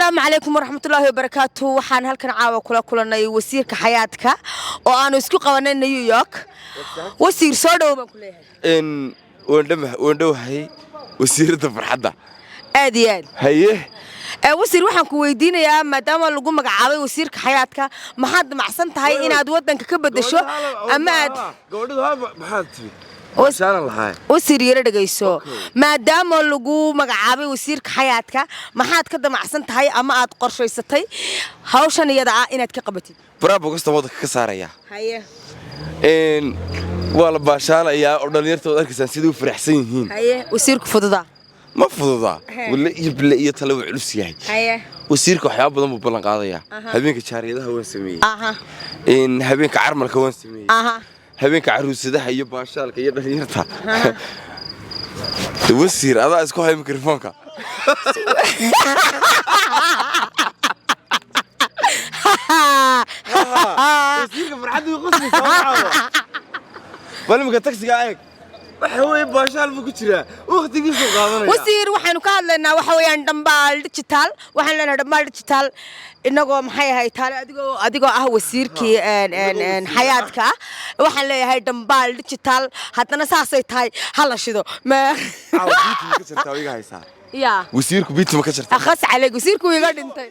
السلام عليكم ورحمة الله وبركاته. وحان هالكن عاوة كلنا وسير كحياتك وأنا اسكو قوانا نيويورك وسير صادو بكلها إن وندمه هي وسير فرحة أديان هيه وسير waxaan ku weydiinayaa maadaama lagu magacaabay wasiirka xayaadka maxaad macsan tahay inaad wadanka ka bedesho ama aad gabadhu maxaad tiri wasaaran lahaay wasiir yara dhageyso maadaama lagu magacaabay wasiirka xayaadka maxaad ka damacsan tahay ama aad qorshaysatay hawshan iyada ah inaad ka qabatid bravo kasta wadanka ka saaraya haye wala baashaalayaa oo dhalinyartooda arkaysan sidoo faraxsan yihiin haye wasiirku fududa ما فضوضا ولا يبلع يطلع علوس يعني وسيرك وحياة بدن ببلن قاضية هبينك شاريدها وين سمية إن هبينك عرملك وين سمية هبينك عروس ده هي باشالك يده يرتها وسير هذا اسكو هاي ميكروفونك وسيرك فرحان يقصني صراحة ولا مقتكس قاعد وحوي باشال بكتيرة وقتي سو قادنيا وسير waxaanu ka hadlaynaa waxa weeyaan dhambaal digital waxaan leenahay dhambaal digital inagoo maxay ahay taale adigoo ah wasiirkii xayaadka waxaan leeyahay dhambaal digital hadana saasay tahay hala shido ma awdiiti ka jirtaa iga haysaa ya wasiirku biit ma ka jirtaa akhas calayg wasiirku iga dhintay